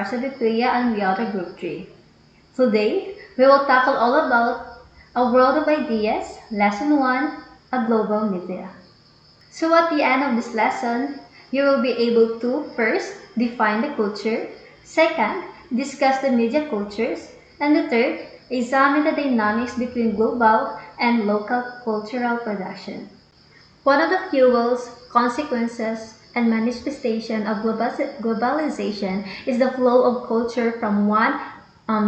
Varsity Pilla and we are the Group 3. Today, we will tackle all about A World of Ideas, Lesson 1, A Global Media. So at the end of this lesson, you will be able to first, define the culture, second, discuss the media cultures, and the third, examine the dynamics between global and local cultural production. One of the fuels, consequences, and manifestation of globalization is the flow of culture from one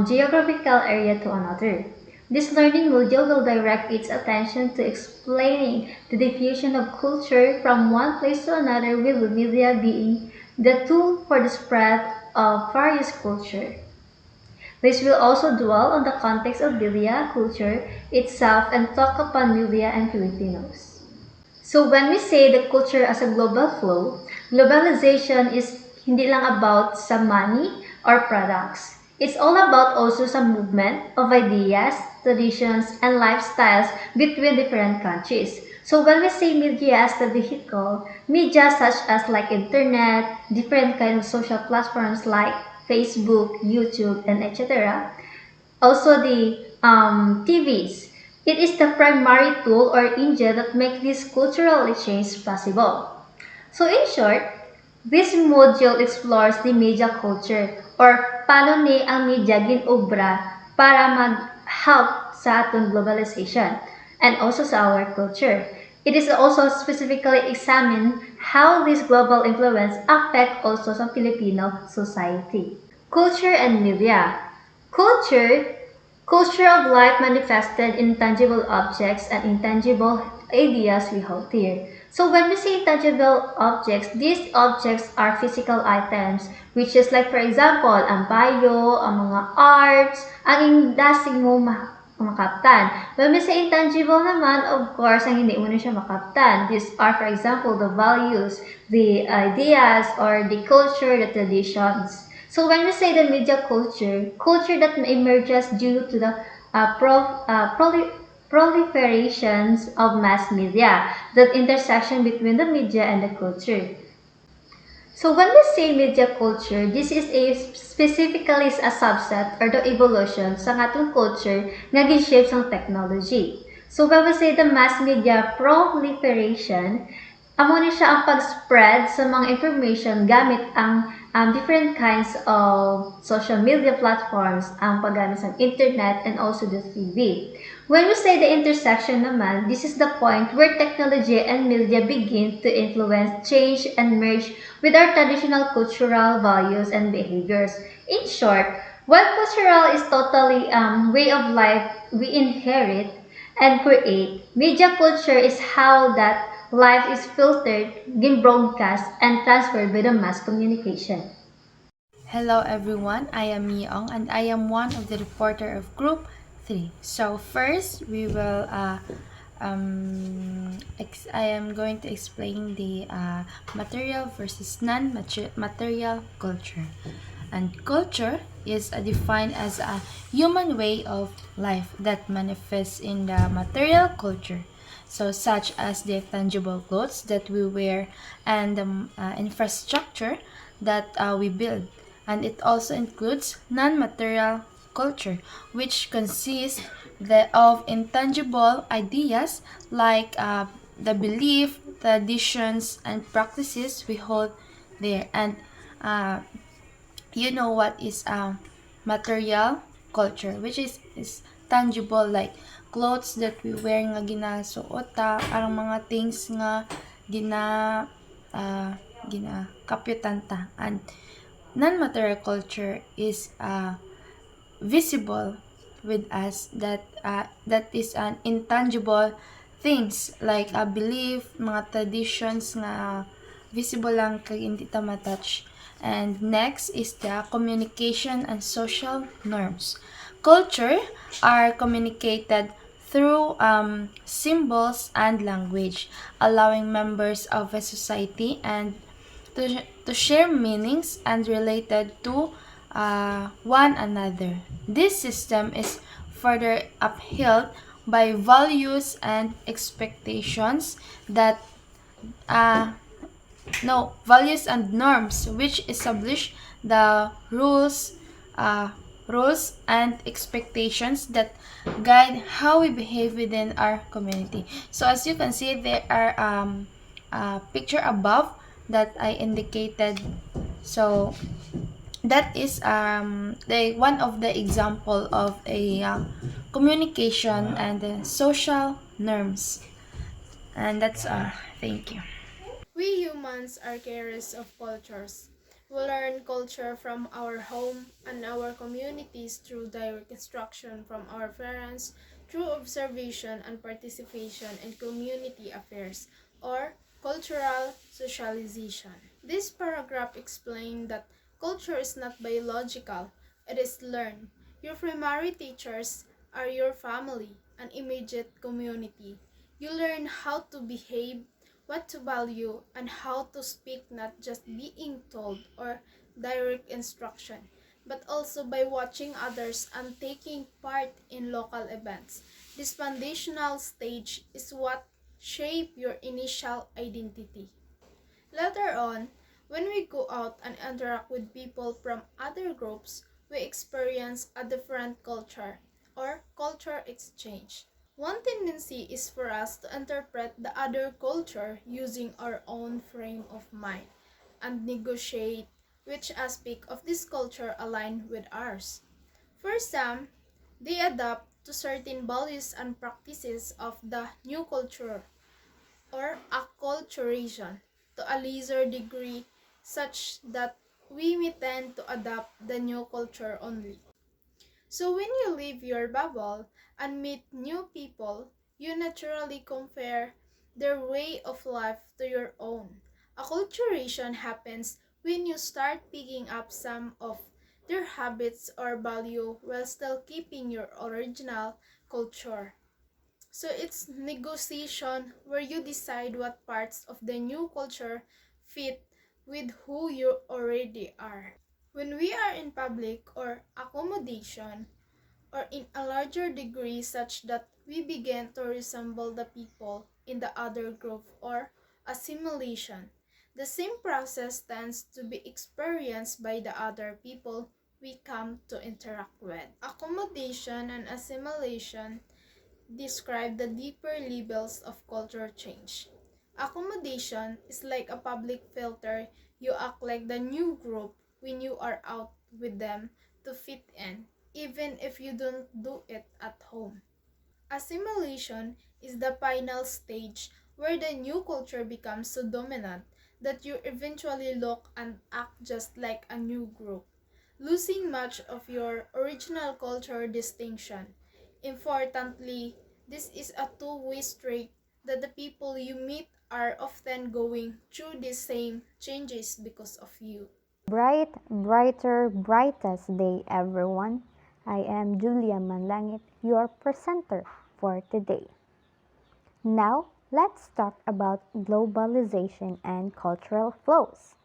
geographical area to another. This learning module will direct its attention to explaining the diffusion of culture from one place to another, with media being the tool for the spread of various culture. This will also dwell on the context of media culture itself and talk upon media and Filipinos. So when we say the culture as a global flow, globalization is hindi lang about sa money or products. It's all about also some movement of ideas, traditions, and lifestyles between different countries. So when we say media as the vehicle, media such as like internet, different kind of social platforms like Facebook, YouTube, and etc. Also the TVs. It is the primary tool or engine that makes this cultural exchange possible. So in short, this module explores the media culture or paano ni ang media ginobra para mag-help sa atong globalization and also sa our culture. It is also specifically examine how this global influence affect also sa Filipino society. Culture and media. Culture of life manifested in tangible objects and intangible ideas we hold here. So when we say tangible objects, these objects are physical items, which is like for example, ang bio, ang mga arts, ang indasing mo makaptan. When we say intangible naman, of course, ang hindi mo na siya makaptan. These are for example, the values, the ideas, or the culture, the traditions. So when we say the media culture, culture that emerges due to the proliferations of mass media, that intersection between the media and the culture. So when we say media culture, this is specifically a subset or the evolution sa atong culture nga gi-shape sa technology. So when we say the mass media proliferation, amo ni siya ang pag-spread sa mga information gamit ang different kinds of social media platforms, ang paggamit sa internet and also the TV. When we say the intersection naman, this is the point where technology and media begin to influence, change, and merge with our traditional cultural values and behaviors. In short, while cultural is totally way of life we inherit and create, media culture is how that life is filtered, broadcast, and transferred by the mass communication. Hello everyone, I am Miah and I am one of the reporter of Group 3. So first, we will I am going to explain the material versus non-material culture. And culture is defined as a human way of life that manifests in the material culture. So such as the tangible clothes that we wear and the infrastructure that we build. And it also includes non-material culture, which consists of intangible ideas like the belief, traditions, and practices we hold there. And you know what is material culture, which is tangible, like clothes that we wear nga ginasuota, ang mga things nga kapyutanta. And non-material culture is visible with us, that is an intangible things like a belief, mga traditions nga visible lang kag hindi ta matouch. And next is the communication and social norms. Culture are communicated through symbols and language, allowing members of a society and to share meanings and related to one another. This system is further upheld by values and expectations values and norms which establish the uh, rules and expectations that guide how we behave within our community. So as you can see, there are a picture above that I indicated. So that is the one of the example of a communication and social norms. And that's thank you. We humans are carriers of cultures. We learn culture from our home and our communities through direct instruction from our parents, through observation and participation in community affairs, or cultural socialization. This paragraph explains that culture is not biological, it is learned. Your primary teachers are your family and immediate community. You learn how to behave, what to value, and how to speak, not just being told or direct instruction, but also by watching others and taking part in local events. This foundational stage is what shape your initial identity. Later on, when we go out and interact with people from other groups, we experience a different culture or culture exchange. One tendency is for us to interpret the other culture using our own frame of mind and negotiate which aspect of this culture align with ours. For some, they adapt to certain values and practices of the new culture or acculturation to a lesser degree such that we may tend to adopt the new culture only. So when you leave your bubble and meet new people, you naturally compare their way of life to your own. Acculturation happens when you start picking up some of their habits or value while still keeping your original culture. So it's negotiation where you decide what parts of the new culture fit with who you already are. When we are in public or accommodation, or in a larger degree such that we begin to resemble the people in the other group or assimilation, the same process tends to be experienced by the other people we come to interact with. Accommodation and assimilation describe the deeper levels of culture change. Accommodation is like a public filter. You act like the new group when you are out with them to fit in, even if you don't do it at home. Assimilation is the final stage where the new culture becomes so dominant that you eventually look and act just like a new group, losing much of your original culture distinction. Importantly, this is a two-way street that the people you meet are often going through the same changes because of you. Bright, brighter, brightest day, everyone. I am Juleah Manlangit, your presenter for today. Now, let's talk about globalization and cultural flows.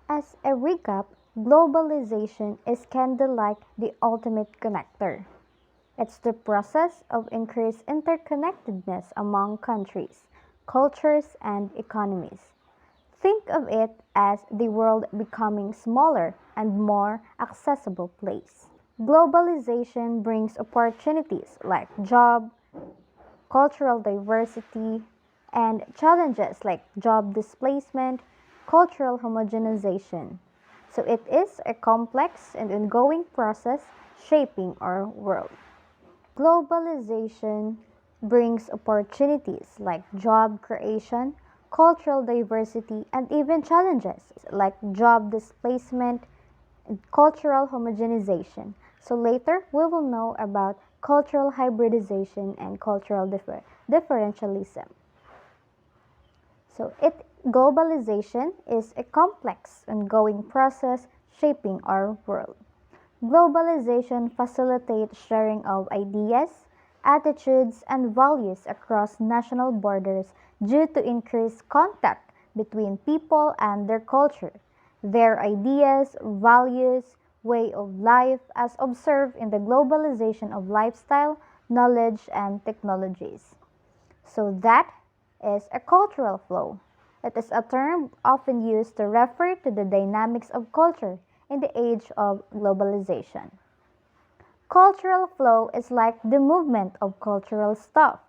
As a recap, globalization is kinda like the ultimate connector. It's the process of increased interconnectedness among countries, cultures, and economies. Think of it as the world becoming smaller and more accessible place. Globalization brings opportunities like job, cultural diversity, and challenges like job displacement, cultural homogenization. So it is a complex and ongoing process shaping our world. Globalization brings opportunities like job creation, cultural diversity, and even challenges like job displacement and cultural homogenization. So later, we will know about cultural hybridization and cultural differentialism. So globalization is a complex, ongoing process shaping our world. Globalization facilitates sharing of ideas, attitudes, and values across national borders due to increased contact between people and their culture, their ideas, values, way of life as observed in the globalization of lifestyle, knowledge, and technologies. So that is a cultural flow. It is a term often used to refer to the dynamics of culture in the age of globalization. Cultural flow is like the movement of cultural stuff,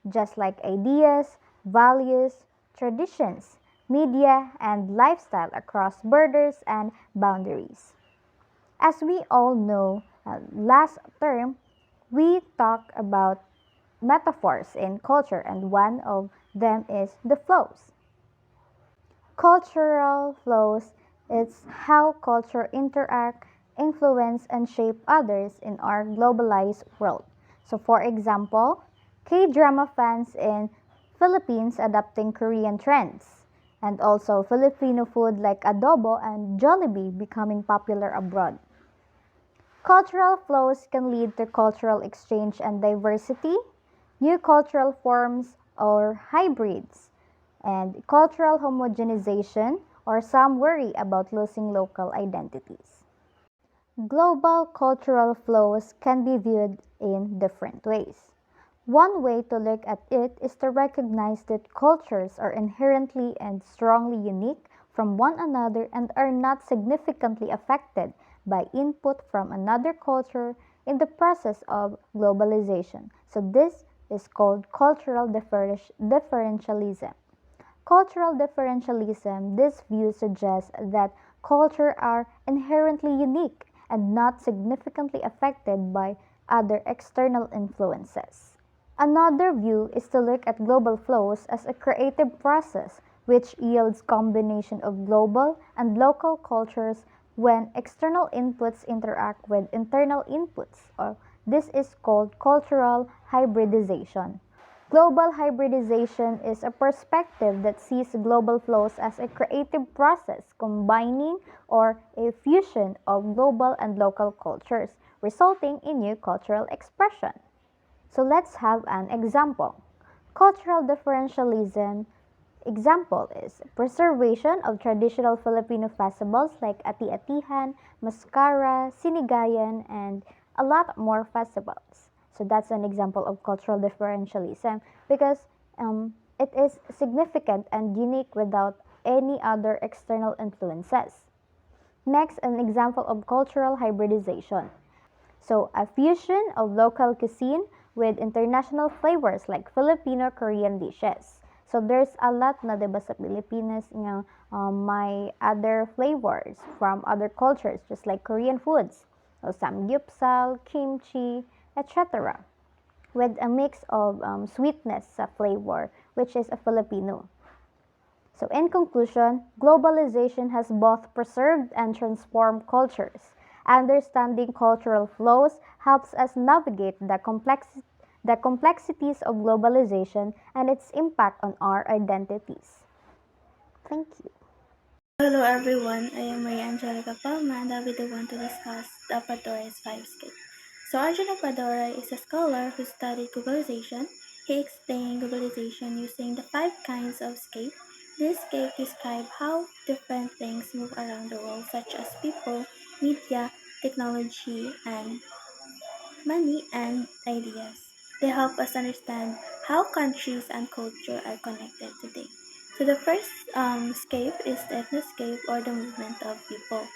just like ideas, values, traditions, media, and lifestyle across borders and boundaries. As we all know, last term we talked about metaphors in culture, and one of them is the flows. Cultural flows is how culture interact, influence, and shape others in our globalized world. So for example, K-drama fans in Philippines adapting Korean trends, and also Filipino food like adobo and Jollibee becoming popular abroad. Cultural flows can lead to cultural exchange and diversity, new cultural forms or hybrids, and cultural homogenization, or some worry about losing local identities. Global cultural flows can be viewed in different ways. One way to look at it is to recognize that cultures are inherently and strongly unique from one another and are not significantly affected by input from another culture in the process of globalization. So this is called cultural differentialism. Cultural differentialism, this view suggests that cultures are inherently unique and not significantly affected by other external influences. Another view is to look at global flows as a creative process which yields combination of global and local cultures when external inputs interact with internal inputs, or this is called cultural hybridization. Global hybridization is a perspective that sees global flows as a creative process combining or a fusion of global and local cultures, resulting in new cultural expression. So let's have an example. Cultural differentialism example is preservation of traditional Filipino festivals like Ati-Atihan, Mascara, Sinigayan, and a lot more festivals. So that's an example of cultural differentialism because it is significant and unique without any other external influences. Next, an example of cultural hybridization. So, a fusion of local cuisine with international flavors like Filipino Korean dishes. So, there's a lot na diba sa Pilipinas, may other flavors from other cultures just like Korean foods. So, samgyeopsal, kimchi, etc. with a mix of sweetness sa flavor, which is a Filipino. So, in conclusion, globalization has both preserved and transformed cultures. Understanding cultural flows helps us navigate the complexities of globalization and its impact on our identities. Thank you. Hello everyone, I am Angelica Palma and I'll be the one to discuss the Padora's 5 scale. So Arjuna Padora is a scholar who studied globalization. He explained globalization using the 5 kinds of scape. This scape describes how different things move around the world such as people, media, technology, and money and ideas. They help us understand how countries and culture are connected today. So the first scape is the ethnoscape or the movement of people.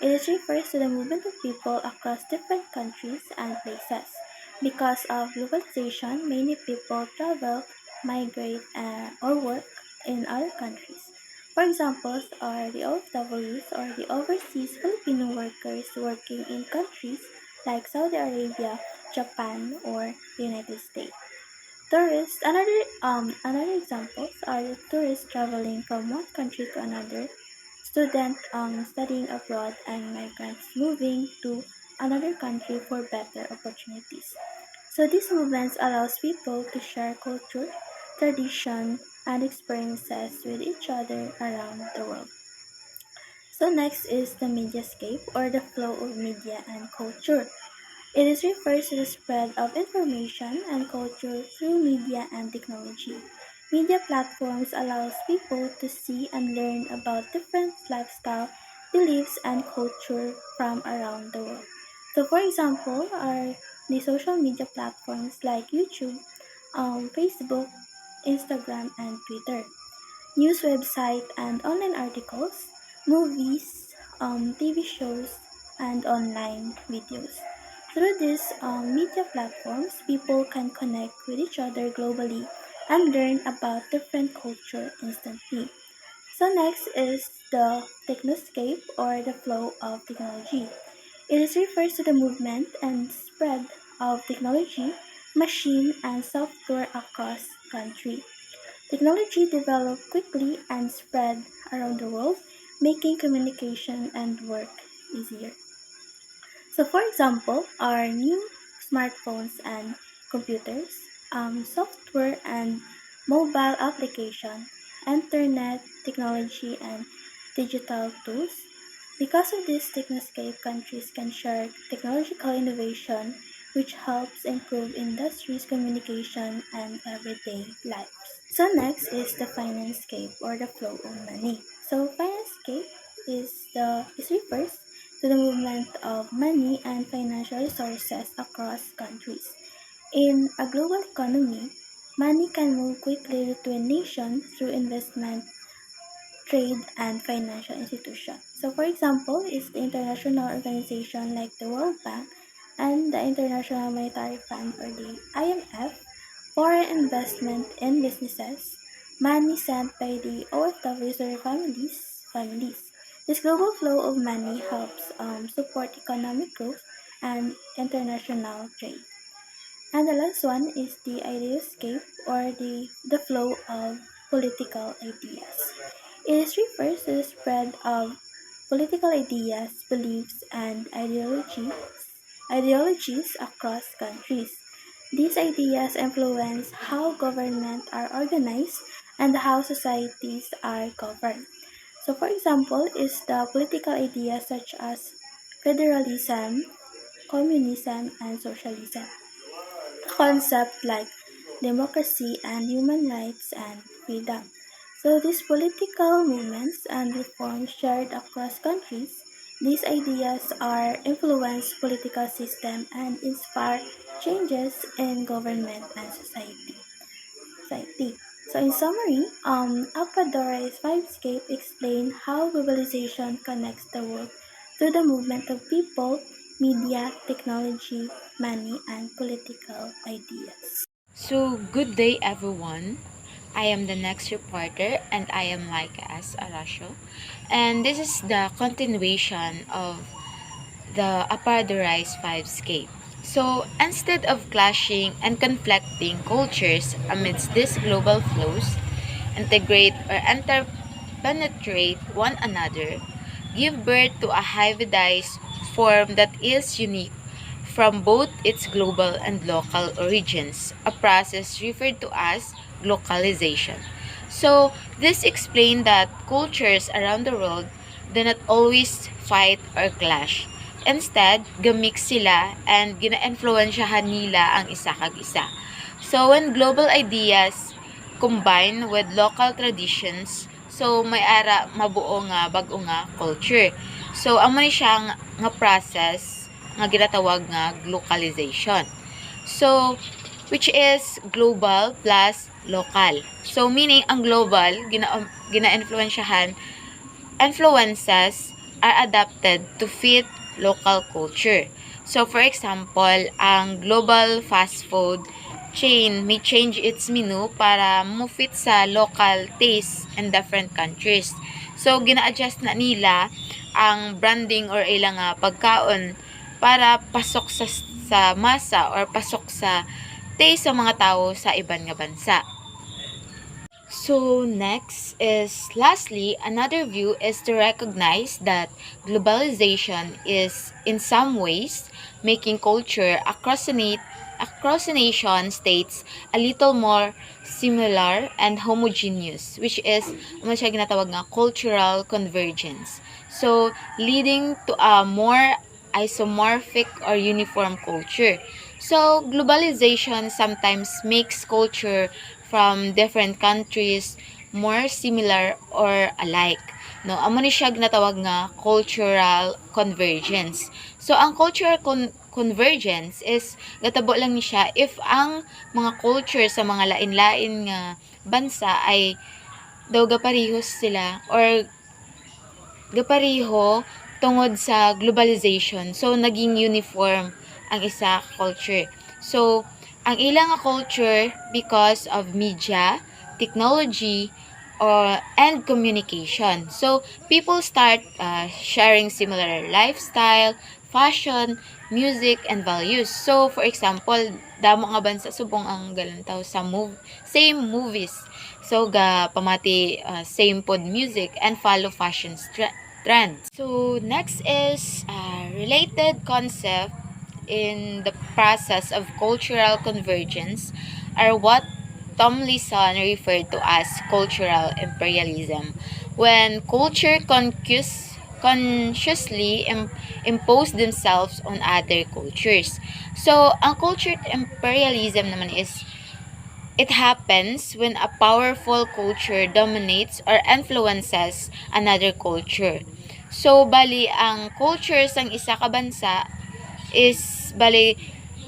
It refers to the movement of people across different countries and places. Because of globalization, many people travel, migrate, or work in other countries. For examples are the OFWs or the overseas Filipino workers working in countries like Saudi Arabia, Japan, or the United States. Tourists, another examples are the tourists traveling from one country to another, students studying abroad, and migrants moving to another country for better opportunities. So these movements allows people to share culture, tradition, and experiences with each other around the world. So next is the mediascape or the flow of media and culture. It is refers to the spread of information and culture through media and technology. Media platforms allows people to see and learn about different lifestyle, beliefs, and culture from around the world. So for example are the social media platforms like YouTube, Facebook, Instagram, and Twitter. News website and online articles, movies, TV shows, and online videos. Through these media platforms, people can connect with each other globally and learn about different culture instantly. So next is the technoscape or the flow of technology. Refers to the movement and spread of technology, machine, and software across country. Technology developed quickly and spread around the world, making communication and work easier. So, for example, our new smartphones and computers, software and mobile application, internet technology, and digital tools. Because of this technoscape, countries can share technological innovation, which helps improve industries, communication, and everyday lives. So next is the financescape or the flow of money. So financescape is refers to the movement of money and financial resources across countries. In a global economy, money can move quickly between nations through investment, trade, and financial institutions. So, for example, is the international organization like the World Bank and the International Monetary Fund or the IMF, foreign investment in businesses, money sent by the OFWs or families. This global flow of money helps support economic growth and international trade. And the last one is the ideascape or the flow of political ideas. It refers to the spread of political ideas, beliefs, and ideologies across countries. These ideas influence how governments are organized and how societies are governed. So, for example, is the political ideas such as federalism, communism, and socialism. Concepts like democracy and human rights and freedom. So these political movements and reforms shared across countries, these ideas are influence political system and inspire changes in government and society. So in summary, Aquadore's Vibescape explain how globalization connects the world through the movement of people, media, technology, money, and political ideas. So, good day everyone. I am the next reporter and I am Lyka as Orosio. And this is the continuation of the Apardorized Vibescape. So, instead of clashing and conflicting cultures amidst these global flows, integrate or interpenetrate one another, give birth to a hybridized form that is unique from both its global and local origins, a process referred to as localization. So, this explains that cultures around the world do not always fight or clash. Instead, gamix sila and gina-influensyahan nila ang isa kag isa. So, when global ideas combine with local traditions, so may ara mabuo nga bag-o nga culture. So, amo ni siya nga process nga ginatawag nga localization. So, which is global plus local. So, meaning ang global gina-influensyahan influences are adapted to fit local culture. So, for example, ang global fast food chain may change its menu para mo-fit sa local taste in different countries. So, gina-adjust na nila ang branding or ilang pagkaon para pasok sa masa or pasok sa taste sa mga tao sa iban nga bansa. So next is lastly, another view is to recognize that globalization is in some ways making culture across the nation states a little more similar and homogeneous, which is ano siya ginatawag nga cultural convergence. So leading to a more isomorphic or uniform culture. So globalization sometimes makes culture from different countries more similar or alike. No, amo ni siya ginatawag nga cultural convergence. So ang cultural convergence is gatabo lang ni siya if ang mga culture sa mga lain-lain nga bansa ay daw gaparehos sila or gapareho tungod sa globalization. So, naging uniform ang isa culture. So, ang ilang culture because of media, technology, and communication. So, people start sharing similar lifestyle, fashion, music, and values. So, for example, damo nga bansa subong ang galantaw sa same movies. So, ga pamati same pod music and follow fashion trends. So, next is related concept in the process of cultural convergence are what Tomlinson referred to as cultural imperialism. When culture consciously impose themselves on other cultures. So, ang culture imperialism naman is it happens when a powerful culture dominates or influences another culture. So, bali, ang culture sang isa ka bansa is, bali,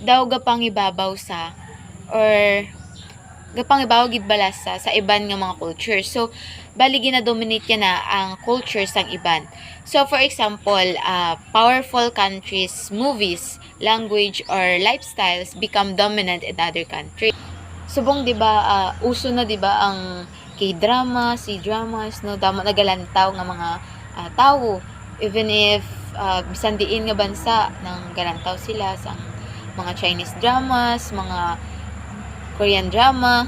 daw gapangibabaw sa or gapangibaw gid balas sa iban nga mga culture. So, bali gina-dominate niya na ang culture sang iban. So, for example, powerful countries, movies, language, or lifestyles become dominant in other countries. Subong 'di ba uso na 'di ba ang K-drama, C-dramas no damo nagalantaw nga mga tawo even if bisan diin nga bansa nang galantaw sila sa mga Chinese dramas, mga Korean drama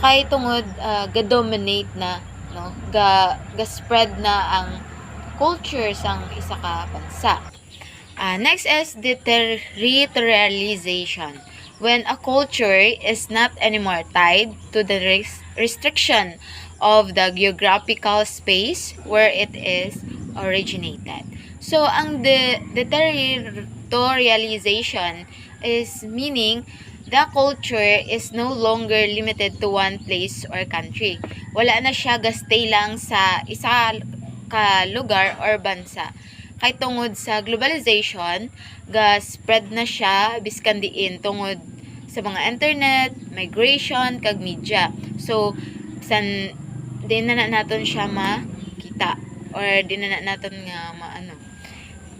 kay tungod ga-dominate na no ga-spread na ang culture sang isa ka bansa. Next is deterritorialization. When a culture is not anymore tied to the restriction of the geographical space where it is originated. So, ang deterritorialization is meaning the culture is no longer limited to one place or country. Wala na siya gastay lang sa isa ka lugar or bansa. Kay tungod sa globalization, ga-spread na siya biskan diin tungod sa mga internet, migration, kag media. So, bisan di na naton siya makita or di na naton nga maano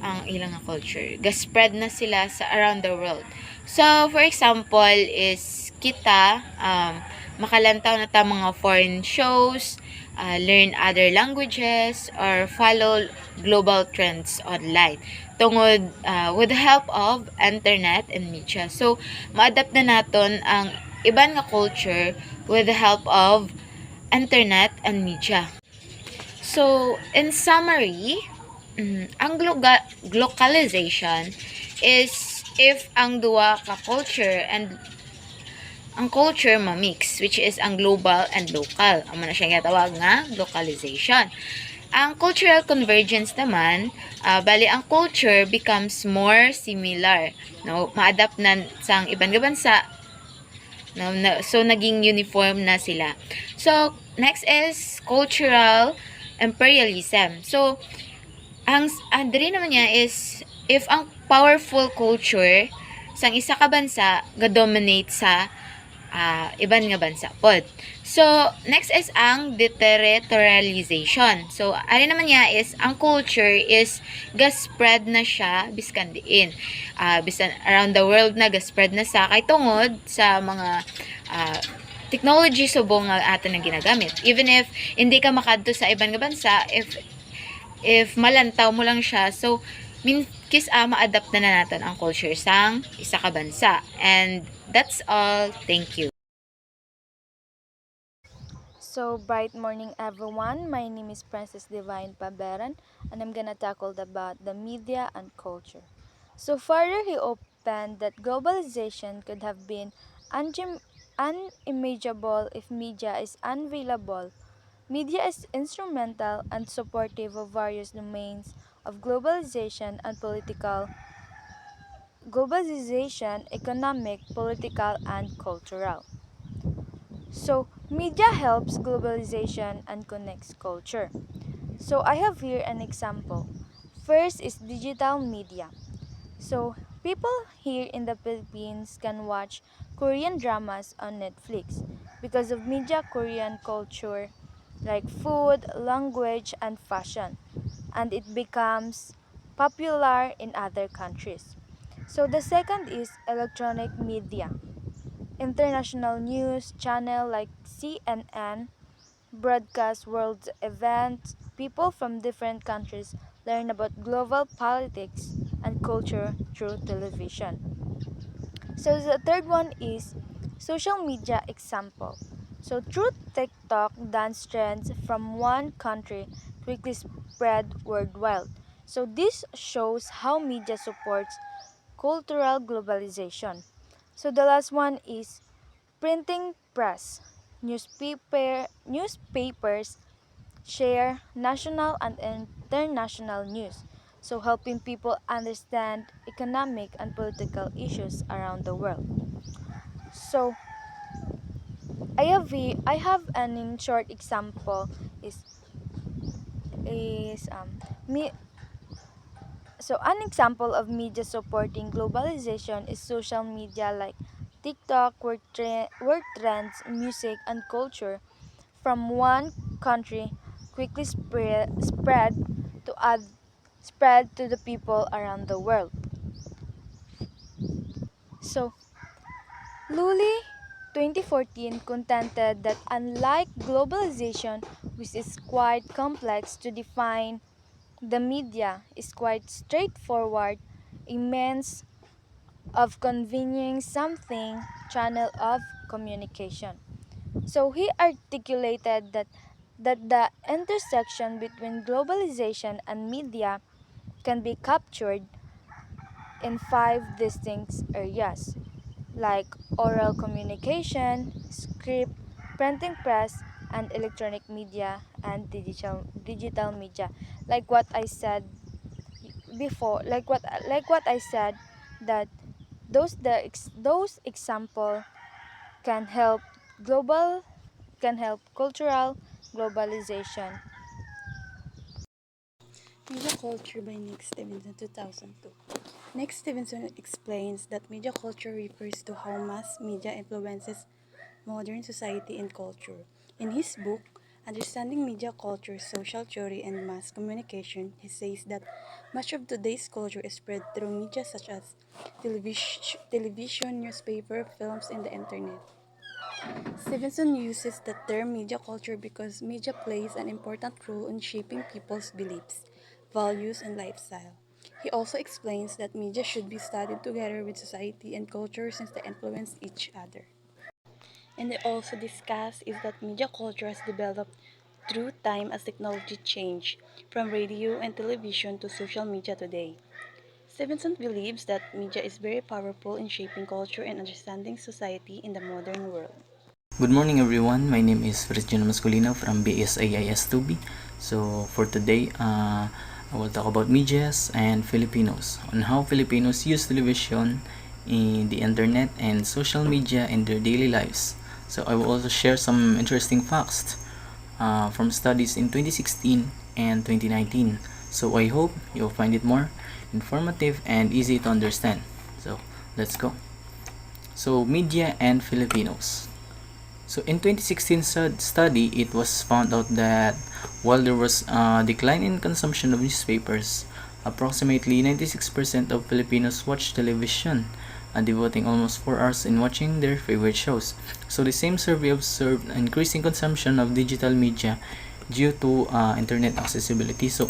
ang ilang culture. Ga-spread na sila sa around the world. So, for example, is kita makalantaw na ta mga foreign shows, learn other languages, or follow global trends online tungod with the help of internet and media. So, ma-adapt na naton ang iban nga culture with the help of internet and media. So, in summary, ang globalization is if ang duwa ka culture and ang culture ma-mix, which is ang global and local. Amo na siya ginatawag nga localization. Ang cultural convergence naman, bali ang culture becomes more similar. No? Ma-adapt na sa ibang bansa. No? So, naging uniform na sila. So, next is cultural imperialism. So, ang diri naman niya is if ang powerful culture sang isa ka bansa ga-dominate sa iban nga bansa pod. So, next is ang deterritorialization. So, ano naman niya is, ang culture is ga-spread na siya biskan diin. Bisan around the world na ga-spread na sa kay tungod sa mga technology subong nga ato nang ginagamit. Even if hindi ka makadto sa iban nga bansa, if malantaw mo lang siya, so ma-adapt na natin ang culture sang isa ka bansa. And that's all. Thank you. So, bright morning everyone. My name is Princess Divine Pabiran and I'm gonna tackle about the media and culture. So, further he opened that globalization could have been unimaginable if media is unavailable. Media is instrumental and supportive of various domains of globalization, economic, political, and cultural. So, media helps globalization and connects culture. So, I have here an example. First is digital media. So, people here in the Philippines can watch Korean dramas on Netflix because of media Korean culture like food, language, and fashion. And it becomes popular in other countries. So the second is electronic media. International news channel like CNN broadcast world events. People from different countries learn about global politics and culture through television. So the third one is social media example. So through TikTok, dance trends from one country quickly spread worldwide. So this shows how media supports cultural globalization. So the last one is printing press. Newspapers share national and international news, so helping people understand economic and political issues around the world. So I have an in short example is is me so an example of media supporting globalization is social media like TikTok, where trends, music, and culture from one country quickly to add, spread to the people around the world. So, Lully 2014 contended that unlike globalization, which is quite complex to define, the media is quite straightforward, immense of convening something channel of communication. So he articulated that the intersection between globalization and media can be captured in five distinct areas like oral communication, script, printing press, and electronic media and digital media. Like what I said before, like what I said that those example can help global can help cultural globalization. Media Culture by Nick Stevenson, 2002. Nick Stevenson explains that media culture refers to how mass media influences modern society and culture. In his book, Understanding Media Culture, Social Theory, and Mass Communication, he says that much of today's culture is spread through media such as television, newspaper, films, and the internet. Stevenson uses the term media culture because media plays an important role in shaping people's beliefs, values, and lifestyle. He also explains that media should be studied together with society and culture since they influence each other. And they also discuss is that media culture has developed through time as technology changed from radio and television to social media today. Stevenson believes that media is very powerful in shaping culture and understanding society in the modern world. Good morning everyone, my name is Fritz Masculino from BSAIS-2B. So for today, I will talk about medias and Filipinos, on how Filipinos use television, in the internet, and social media in their daily lives. So I will also share some interesting facts from studies in 2016 and 2019. So I hope you'll find it more informative and easy to understand. So let's go. So media and Filipinos. So in 2016 study, it was found out that while there was a decline in consumption of newspapers, approximately 96% of Filipinos watch television, devoting almost 4 hours in watching their favorite shows. So the same survey observed an increasing consumption of digital media due to internet accessibility. So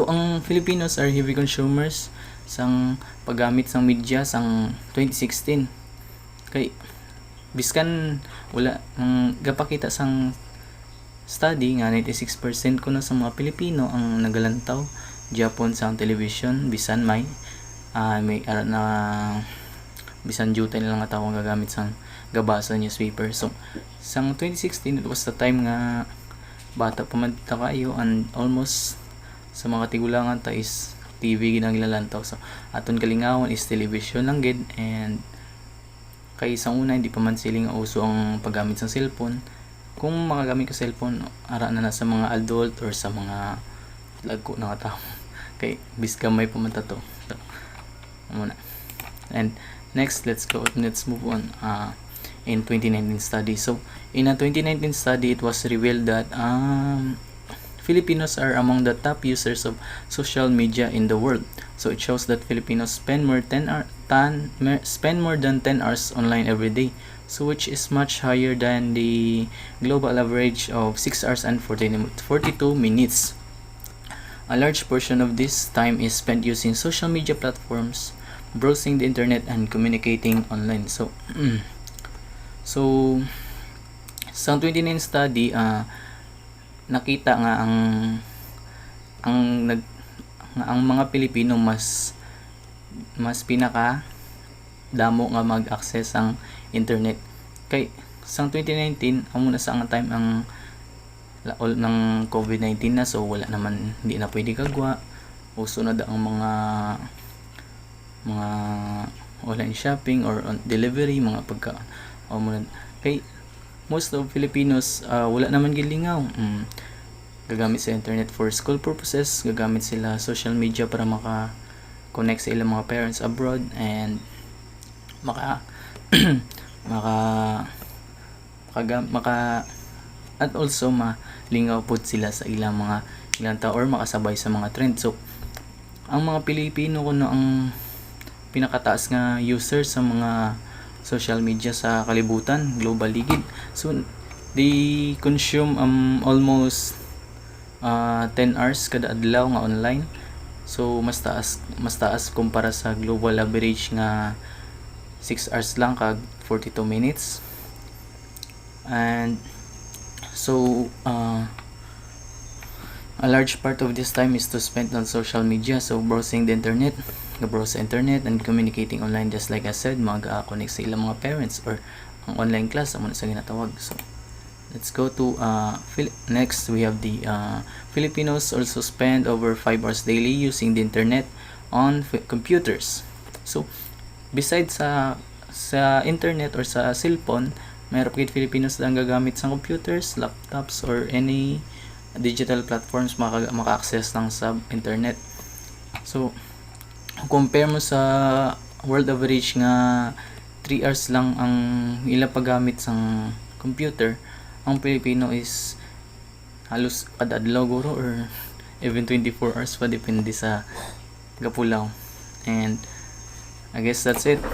ang Filipinos are heavy consumers sang paggamit sang media sang 2016. Kay biskan wala gapakita sang study nga 96% kuno sa mga Pilipino ang nagalantaw Japon sa television bisan may na bisan duty nila nga tawo gagamit sang gabasa newspaper. So sang 2016 it was the time nga bata pa man ta kayo and almost sa mga tigulangan ta is TV ginaglalantaw. So aton kalingawon is television lang gid, and kay isang una hindi pa man siling uso ang paggamit ng cellphone. Kung makagamit ka cellphone, ara na sa mga adult or sa mga lagko na tao. Kay biskamay pa man to. So, muna. And next, let's move on in 2019 study. So in a 2019 study, it was revealed that Filipinos are among the top users of social media in the world. So it shows that Filipinos spend more than 10 hours online every day. So which is much higher than the global average of 6 hours and 42 minutes. A large portion of this time is spent using social media platforms, browsing the internet, and communicating online. So sa 2019 study, nakita nga ang mga Pilipino mas pinaka damo nga mag-access ang internet. Kay sa 2019 amo na sa ang time ang laol ng COVID-19 na, so wala naman, hindi na pwede kagwa. Uso na ang mga online shopping or on delivery, mga pagka kay most of Filipinos wala naman gilingaw. Gagamit sa internet for school purposes, gagamit sila social media para maka-connect sa ilang mga parents abroad and at also malingaw po sila sa ilang tao or makasabay sa mga trend. So ang mga Pilipino kuno ang pinakataas nga user sa mga social media sa kalibutan, global ligid. So they consume almost 10 hours kada adlaw nga online. So mas taas kumpara sa global average nga 6 hours lang kag 42 minutes. And so a large part of this time is to spend on social media, so browsing the internet, browse internet and communicating online, just like I said, mag-connect sa ilang mga parents or ang online class amo na sa ginatawag. So let's go to next. We have the Filipinos also spend over 5 hours daily using the internet on computers. So besides sa internet or sa cellphone, mayroon kay Filipinos lang gagamit sa computers, laptops or any digital platforms maka-access lang sa internet. So compare mo sa world average nga 3 hours lang ang ila paggamit sa computer, ang Pilipino is halos kada adlaw guro or even 24 hours pa, depende sa gapulaw. And I guess that's it.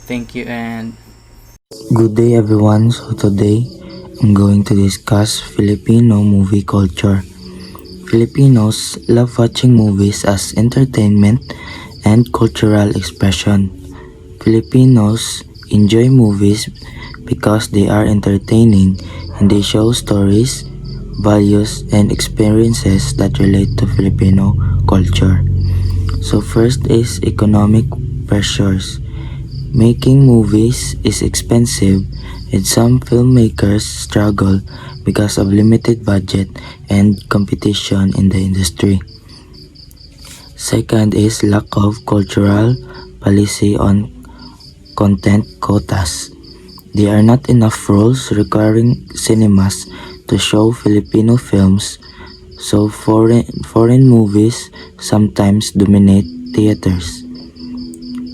Thank you and good day everyone. So today I'm going to discuss Filipino movie culture. Filipinos love watching movies as entertainment and cultural expression. Filipinos enjoy movies because they are entertaining and they show stories, values, and experiences that relate to Filipino culture. So first is economic pressures. Making movies is expensive and some filmmakers struggle because of limited budget and competition in the industry. Second is lack of cultural policy on content quotas. There are not enough rules requiring cinemas to show Filipino films, so foreign movies sometimes dominate theaters.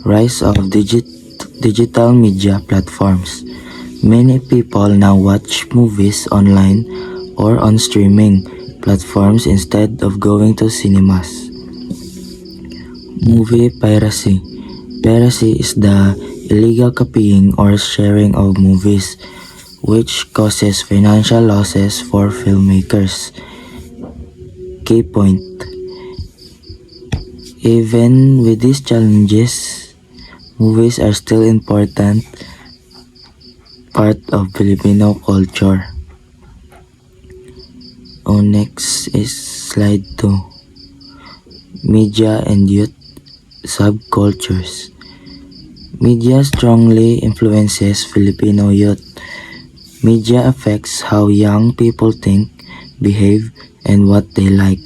Rise of digital media platforms. Many people now watch movies online or on streaming platforms instead of going to cinemas. Movie piracy. Piracy is the illegal copying or sharing of movies, which causes financial losses for filmmakers. Key point. Even with these challenges, movies are still important part of Filipino culture. Next is slide 2. Media and youth subcultures. Media strongly influences Filipino youth. Media affects how young people think, behave, and what they like.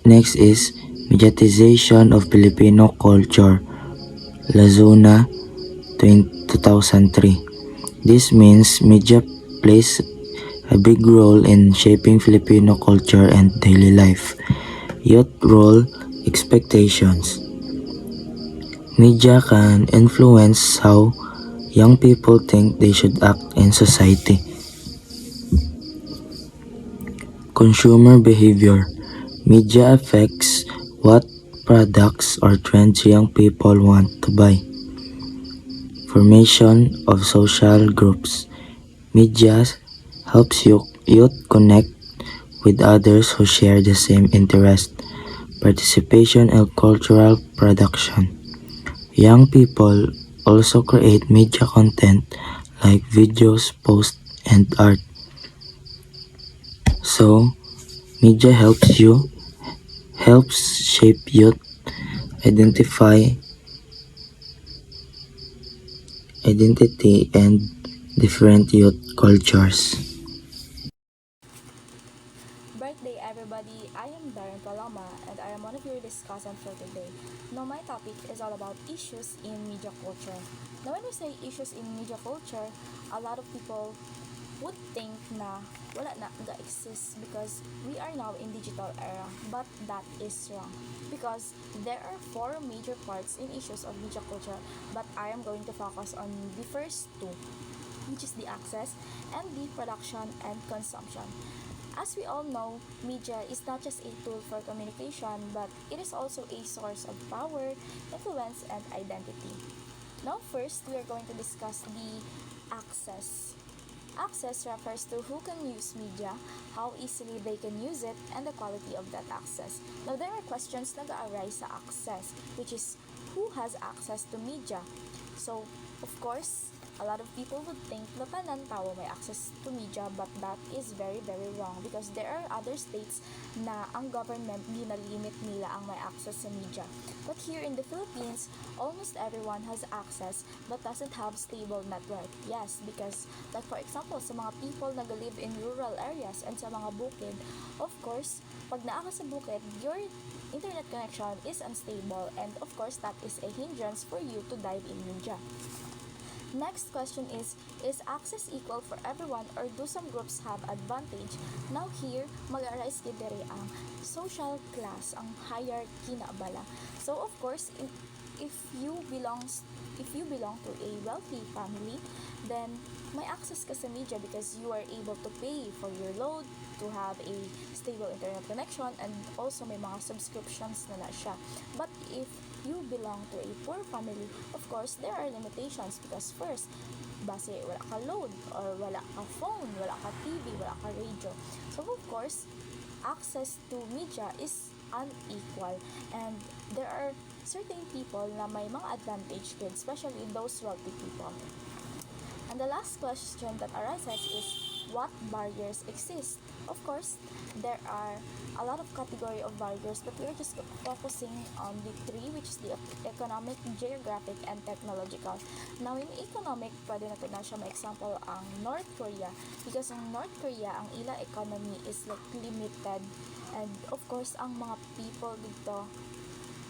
Next is mediatization of Filipino culture. Lazuna, 2003. This means media plays a big role in shaping Filipino culture and daily life. Youth role expectations. Media can influence how young people think they should act in society. Consumer behavior. Media affects what products or trends young people want to buy. Formation of social groups. Media helps youth connect with others who share the same interest. Participation in cultural production. Young people also create media content like videos, posts, and art. So, media helps shape youth identify identity and different youth cultures. Birthday everybody, I am Daren Paloma and I am one of your discussant for today. Now my topic is all about issues in media culture. Now when we say issues in media culture, a lot of people would think na wala na ga-exist because we are now in digital era, but that is wrong because there are four major parts in issues of media culture, but I am going to focus on the first two, which is the access and the production and consumption. As we all know, media is not just a tool for communication, but it is also a source of power, influence, and identity. Now, first, we are going to discuss the access. Access refers to who can use media, how easily they can use it, and the quality of that access. Now, there are questions na arise sa access, which is who has access to media. So, of course, a lot of people would think na tanan tao may access to media, but that is very, very wrong because there are other states na ang government ginalimit nila ang may access sa media. But here in the Philippines, almost everyone has access but doesn't have stable network. Yes, because like for example, sa mga people na live in rural areas and sa mga bukid, of course, pag naa ka sa bukid, your internet connection is unstable and of course that is a hindrance for you to dive in media. Next question is access equal for everyone or do some groups have advantage? Now here, mag-arise diri ang social class, ang hierarchy na bala. So of course, if you belong to a wealthy family, then may access ka sa media because you are able to pay for your load, to have a stable internet connection, and also may mga subscriptions na siya. But if you belong to a poor family, of course, there are limitations because first, base wala ka load or wala ka phone, wala ka TV, wala ka radio. So of course, access to media is unequal and there are certain people na may mga advantage din, especially those wealthy people. And the last question that arises is what barriers exist? Of course, there are a lot of category of barriers, but we're just focusing on the three, which is the economic, geographic, and technological. Now, in economic, pwede natin na siya ma-example ang North Korea because ang North Korea, ang ila economy is like limited and of course, ang mga people dito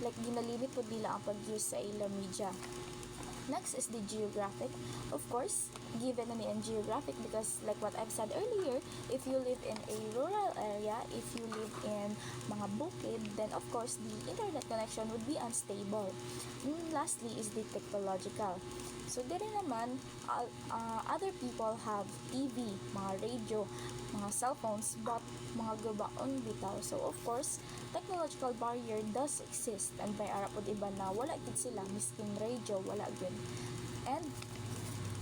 like ginalimit po nila ang pag-use sa ila media. Next is the geographic. Of course, given na ang geographic because like what I've said earlier, if you live in a rural area, if you live in mga bukid, then of course the internet connection would be unstable. And lastly is the technological. So dire naman, other people have TV, mga radio, mga cellphones, but mga gabaon bitaw. So of course, technological barrier does exist and may ara pod iba na wala gid sila miskin radio wala gid. And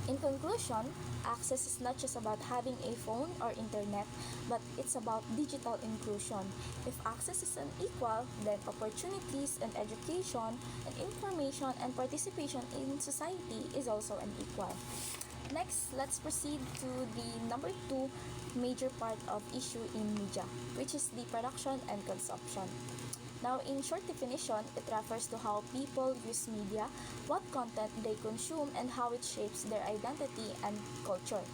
in conclusion, access is not just about having a phone or internet, but it's about digital inclusion. If access is unequal, then opportunities and education and information and participation in society is also unequal. Next, let's proceed to the number 2 major part of issue in media, which is the production and consumption. Now, in short definition, it refers to how people use media, what content they consume, and how it shapes their identity and culture.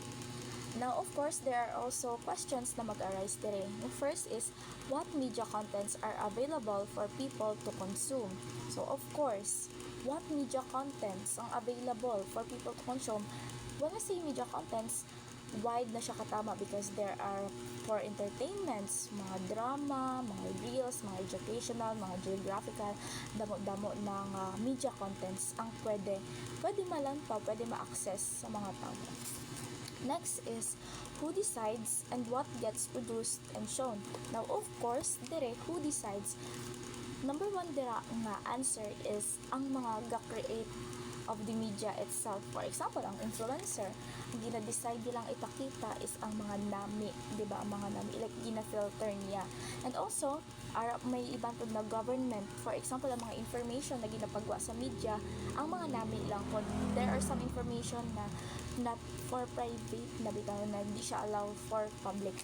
Now, of course, there are also questions na mag-arise dire. The first is, what media contents are available for people to consume? So, of course, what media contents ang available for people to consume? When we say media contents, wide na siya katama because there are for entertainments, mga drama, mga reels, mga educational, mga geographical, damo-damo ng media contents ang pwede malantaw, pwede ma-access sa mga tao. Next is who decides and what gets produced and shown. Now, of course, dire who decides. Number one dira nga answer is ang mga ga-create of the media itself. For example, ang influencer, ang gina-decide nilang ipakita is ang mga nami, di ba? Ang mga nami, like gina-filter niya. And also, may ibang na government. For example, ang mga information na ginapagwa sa media, ang mga nami lang. Kung there are some information na not for private, na bitaw na hindi siya allow for public.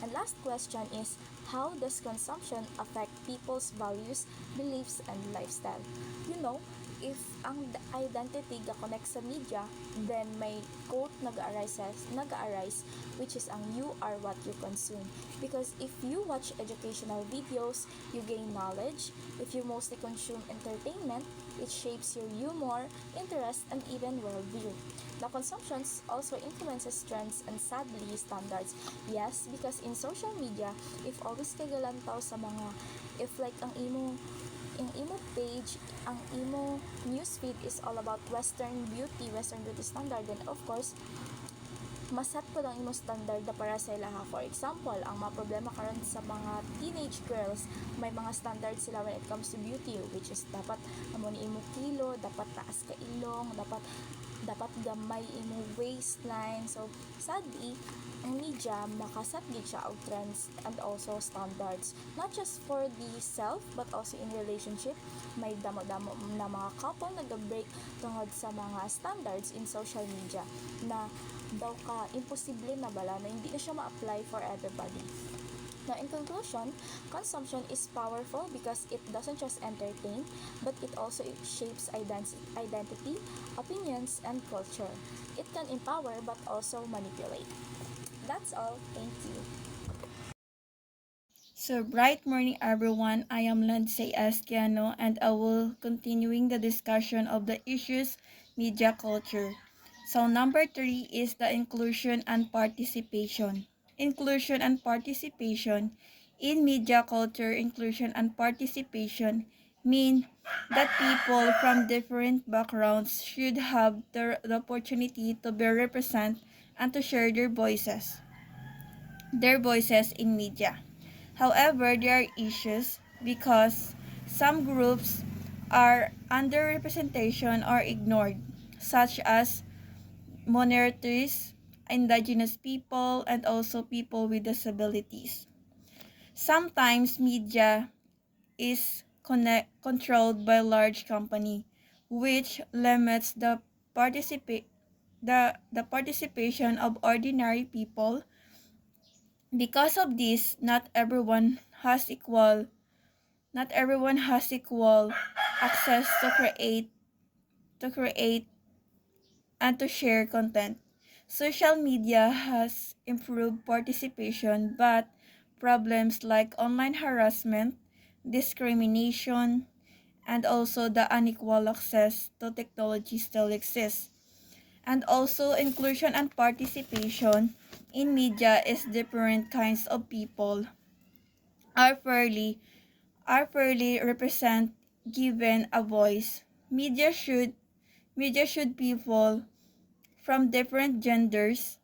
And last question is, how does consumption affect people's values, beliefs, and lifestyle? You know, if ang identity ga-connect sa media, then may quote nag-arise, which is ang you are what you consume. Because if you watch educational videos, you gain knowledge. If you mostly consume entertainment, it shapes your humor, interest, and even worldview. Now, consumption also influences trends and sadly standards. Yes, because in social media, if always kagalantaw sa mga, if like ang imo page, ang imo newsfeed is all about Western beauty standard, then of course, maset po lang imo standard na para sa ilaha. For example, ang mga problema karon sa mga teenage girls, may mga standard sila when it comes to beauty, which is dapat amo ni imo kilo, dapat taas ka ilong, dapat gamay imo waistline. So sadly, ang media makasat gid siya og trends and also standards, not just for the self but also in relationship. May damo-damo na mga couple nag-break tungod sa mga standards in social media na daw ka imposible na bala na hindi na siya ma-apply for everybody. Now, in conclusion, consumption is powerful because it doesn't just entertain, but it also shapes identity, opinions, and culture. It can empower but also manipulate. That's all. Thank you. So, bright morning everyone. I am Lindsay Quijano and I will continuing the discussion of the issues media culture. So, number 3 is the inclusion and participation. Inclusion and participation. In media culture, inclusion and participation mean that people from different backgrounds should have the opportunity to be represented and to share their voices in media. However, there are issues because some groups are underrepresentation or ignored, such as minorities, indigenous people, and also people with disabilities. Sometimes media is controlled by large company, which limits the participation of ordinary people. Because of this, not everyone has equal access to create and to share content. Social media has improved participation, but problems like online harassment, discrimination, and also the unequal access to technology still exist. And also, inclusion and participation in media is different kinds of people are fairly represent given a voice. Media should people from different genders,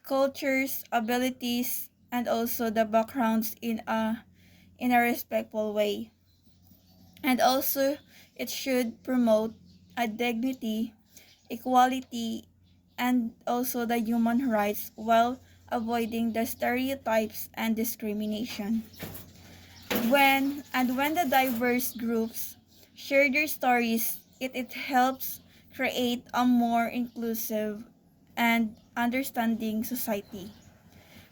cultures, abilities, and also the backgrounds in a respectful way. And also, it should promote a dignity, equality, and also the human rights while avoiding the stereotypes and discrimination. When the diverse groups share their stories, it helps create a more inclusive and understanding society.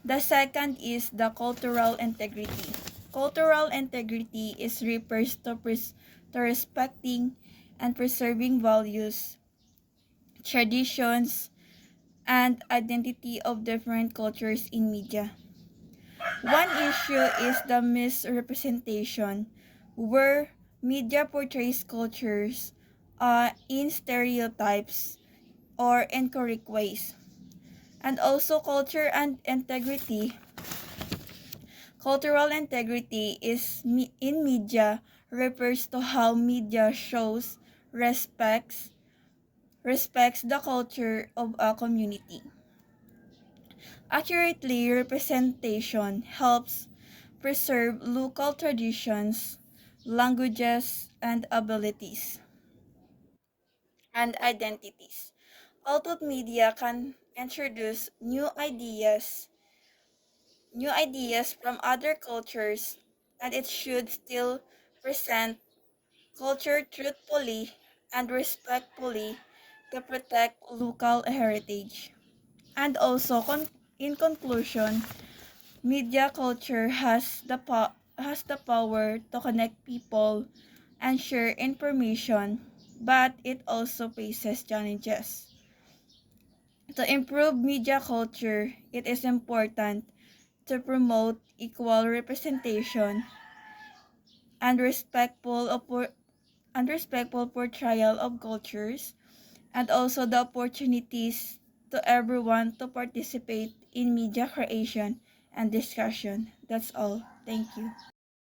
The second is the cultural integrity. Cultural integrity is refers to respecting and preserving values, traditions, and identity of different cultures in media. One issue is the misrepresentation, where media portrays cultures in stereotypes or incorrect ways. And also culture and integrity. Cultural integrity is in media refers to how media shows, respects, respects the culture of a community. Accurately representation helps preserve local traditions, languages, and abilities and identities. Output media can introduce new ideas from other cultures, and it should still present culture truthfully and respectfully to protect local heritage. And also, in conclusion, media culture has the power to connect people and share information, but it also faces challenges. To improve media culture, it is important to promote equal representation and respectful portrayal of cultures, and also the opportunities to everyone to participate in media creation and discussion. That's all. Thank you.